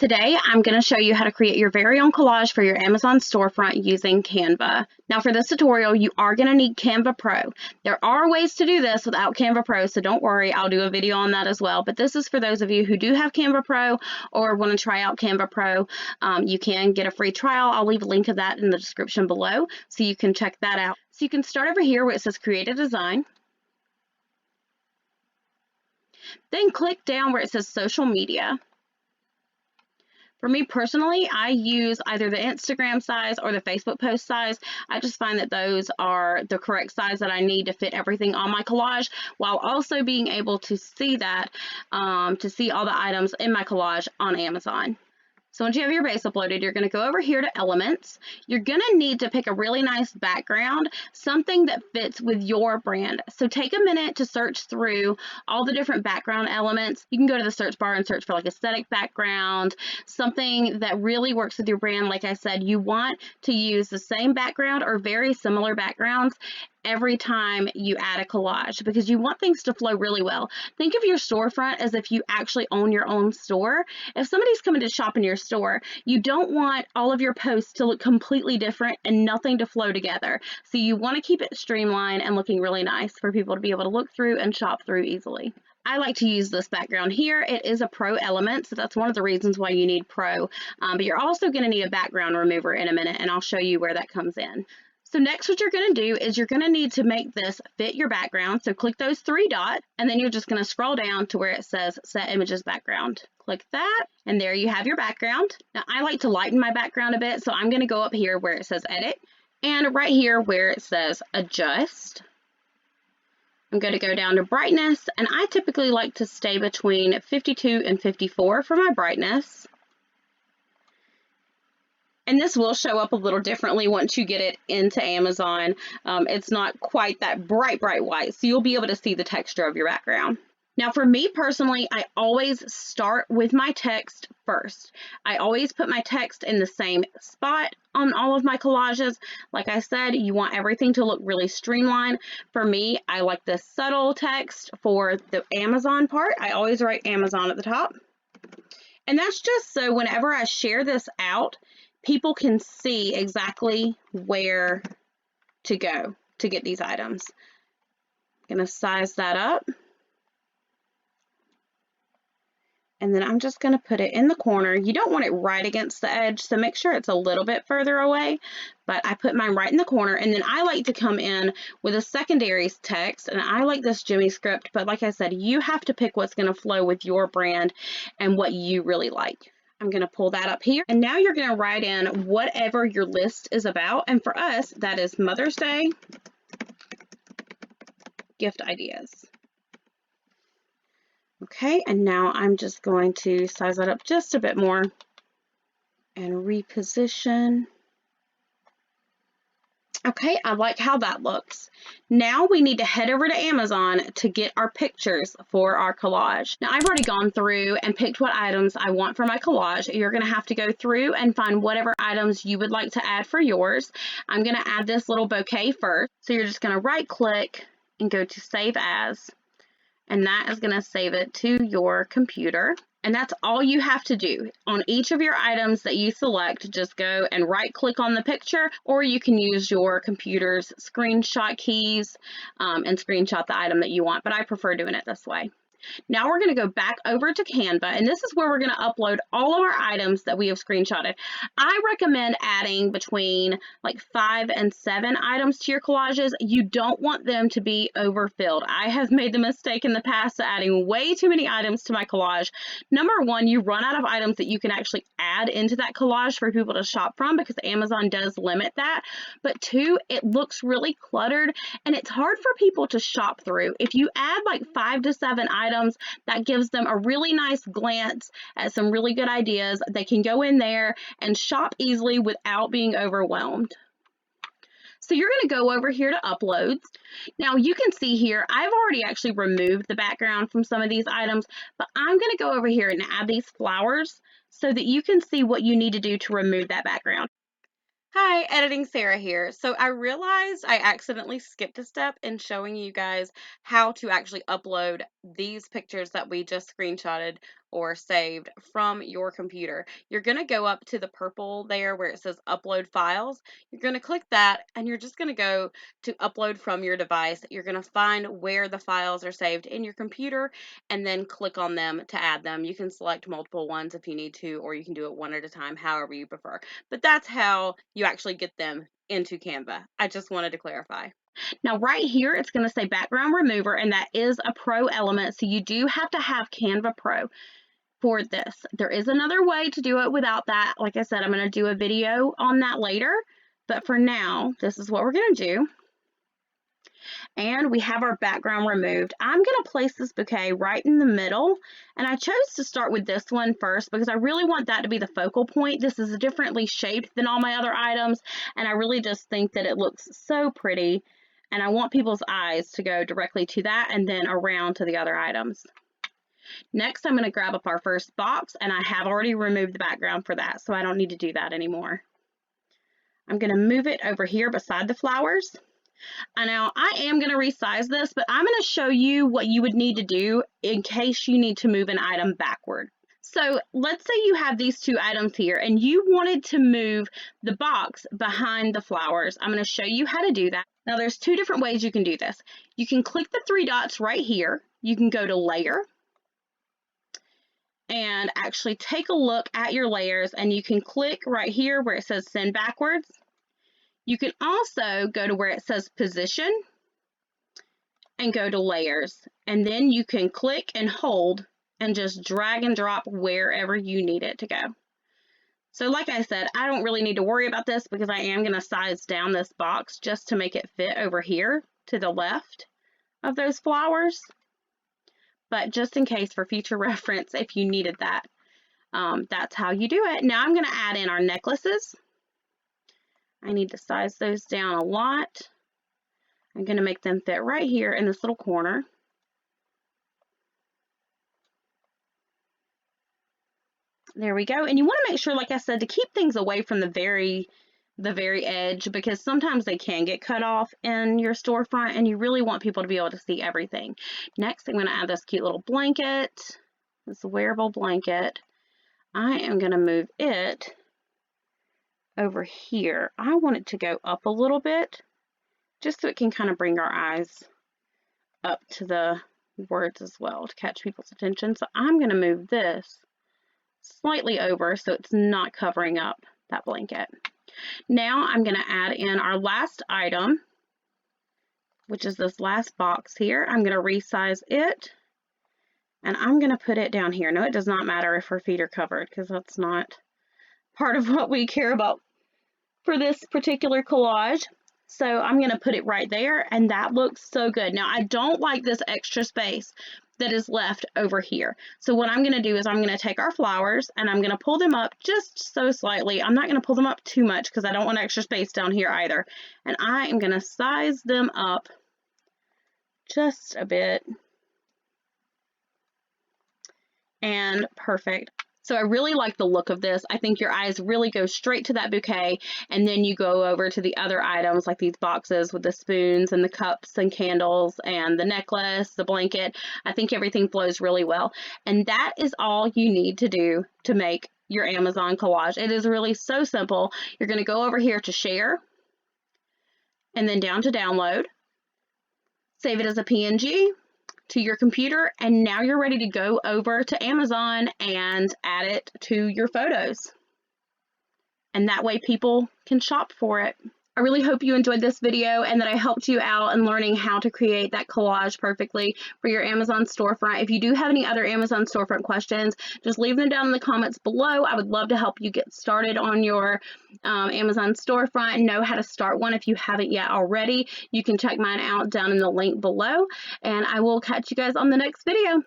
Today, I'm going to show you how to create your very own collage for your Amazon storefront using Canva. Now for this tutorial, you are going to need Canva Pro. There are ways to do this without Canva Pro, so don't worry, I'll do a video on that as well. But this is for those of you who do have Canva Pro or want to try out Canva Pro. You can get a free trial. I'll leave a link of that in the description below so you can check that out. So you can start over here where it says Create a Design. Then click down where it says Social Media. For me personally, I use either the Instagram size or the Facebook post size. I just find that those are the correct size that I need to fit everything on my collage, while also being able to see that, to see all the items in my collage on Amazon. So once you have your base uploaded, you're going to go over here to Elements. You're going to need to pick a really nice background, something that fits with your brand. So take a minute to search through all the different background elements. You can go to the search bar and search for like aesthetic background, something that really works with your brand. Like I said, you want to use the same background or very similar backgrounds every time you add a collage, because you want things to flow really well. Think of your storefront as if you actually own your own store. If somebody's coming to shop in your store, you don't want all of your posts to look completely different and nothing to flow together. So you want to keep it streamlined and looking really nice for people to be able to look through and shop through easily. I like to use this background here. It is a Pro element, so that's one of the reasons why you need Pro. But you're also going to need a background remover in a minute, and I'll show you where that comes in. So next what you're going to do is you're going to need to make this fit your background. So click those three dots, and then you're just going to scroll down to where it says Set Images Background. Click that, and there you have your background. Now I like to lighten my background a bit, so I'm going to go up here where it says Edit, and right here where it says Adjust. I'm going to go down to brightness, and I typically like to stay between 52 and 54 for my brightness. And this will show up a little differently once you get it into Amazon. It's not quite that bright white, so you'll be able to see the texture of your background. Now for me personally, I always start with my text first. I always put my text in the same spot on all of my collages. Like I said, you want everything to look really streamlined. For me, I like this subtle text for the Amazon part. I always write Amazon at the top. And that's just so whenever I share this out, people can see exactly where to go to get these items. I'm going to size that up. And then I'm just going to put it in the corner. You don't want it right against the edge, so make sure it's a little bit further away. But I put mine right in the corner, and then I like to come in with a secondary text, and I like this Jimmy script, but like I said, you have to pick what's going to flow with your brand and what you really like. I'm going to pull that up here, and now you're going to write in whatever your list is about, and for us, that is Mother's Day gift ideas. Okay, and now I'm just going to size that up just a bit more and reposition. Okay, I like how that looks. Now we need to head over to Amazon to get our pictures for our collage. Now I've already gone through and picked what items I want for my collage. You're going to have to go through and find whatever items you would like to add for yours. I'm going to add this little bouquet first. So you're just going to right click and go to Save As. And that is going to save it to your computer. And that's all you have to do. On each of your items that you select, just go and right click on the picture, or you can use your computer's screenshot keys and screenshot the item that you want, but I prefer doing it this way. Now we're going to go back over to Canva, and this is where we're going to upload all of our items that we have screenshotted. I recommend adding between like 5 and 7 items to your collages. You don't want them to be overfilled. I have made the mistake in the past of adding way too many items to my collage. Number one, you run out of items that you can actually add into that collage for people to shop from, because Amazon does limit that. But two, it looks really cluttered and it's hard for people to shop through. If you add like 5 to 7 items, that gives them a really nice glance at some really good ideas. They can go in there and shop easily without being overwhelmed. So you're going to go over here to Uploads. Now you can see here, I've already actually removed the background from some of these items, but I'm going to go over here and add these flowers so that you can see what you need to do to remove that background. Hi, Editing Sarah here. So I realized I accidentally skipped a step in showing you guys how to actually upload these pictures that we just screenshotted or saved from your computer, you're going to go up to the purple there where it says upload files. You're going to click that and you're just going to go to upload from your device. You're going to find where the files are saved in your computer and then click on them to add them. You can select multiple ones if you need to, or you can do it one at a time, however you prefer. But that's how you actually get them into Canva. I just wanted to clarify. Now right here, it's going to say background remover, and that is a pro element. So you do have to have Canva Pro for this. There is another way to do it without that. Like I said, I'm going to do a video on that later, but for now, this is what we're going to do. And we have our background removed. I'm going to place this bouquet right in the middle, and I chose to start with this one first because I really want that to be the focal point. This is differently shaped than all my other items, and I really just think that it looks so pretty, and I want people's eyes to go directly to that and then around to the other items. Next, I'm going to grab up our first box, and I have already removed the background for that, so I don't need to do that anymore. I'm going to move it over here beside the flowers. And now I am going to resize this, but I'm going to show you what you would need to do in case you need to move an item backward. So let's say you have these two items here and you wanted to move the box behind the flowers. I'm going to show you how to do that. Now there's two different ways you can do this. You can click the three dots right here. You can go to layer and actually take a look at your layers, and you can click right here where it says send backwards. You can also go to where it says position and go to layers, and then you can click and hold and just drag and drop wherever you need it to go. So like I said, I don't really need to worry about this because I am going to size down this box just to make it fit over here to the left of those flowers. But just in case for future reference, if you needed that, that's how you do it. Now I'm going to add in our necklaces. I need to size those down a lot. I'm going to make them fit right here in this little corner. There we go. And you want to make sure, like I said, to keep things away from the very edge, because sometimes they can get cut off in your storefront and you really want people to be able to see everything. Next, I'm going to add this cute little blanket, this wearable blanket. I am going to move it over here. I want it to go up a little bit just so it can kind of bring our eyes up to the words as well to catch people's attention. So I'm going to move this slightly over so it's not covering up that blanket. Now I'm going to add in our last item, which is this last box here. I'm going to resize it and I'm going to put it down here. No, it does not matter if her feet are covered because that's not part of what we care about for this particular collage. So I'm going to put it right there, and that looks so good. Now I don't like this extra space that is left over here. So what I'm going to do is I'm going to take our flowers and I'm going to pull them up just so slightly. I'm not going to pull them up too much because I don't want extra space down here either. And I am going to size them up just a bit. And perfect. So I really like the look of this. I think your eyes really go straight to that bouquet, and then you go over to the other items like these boxes with the spoons and the cups and candles and the necklace, the blanket. I think everything flows really well. And that is all you need to do to make your Amazon collage. It is really so simple. You're going to go over here to share and then down to download. Save it as a PNG to your computer, and now you're ready to go over to Amazon and add it to your photos. And that way people can shop for it. I really hope you enjoyed this video and that I helped you out in learning how to create that collage perfectly for your Amazon storefront. If you do have any other Amazon storefront questions, just leave them down in the comments below. I would love to help you get started on your Amazon storefront and know how to start one if you haven't yet already. You can check mine out down in the link below, and I will catch you guys on the next video.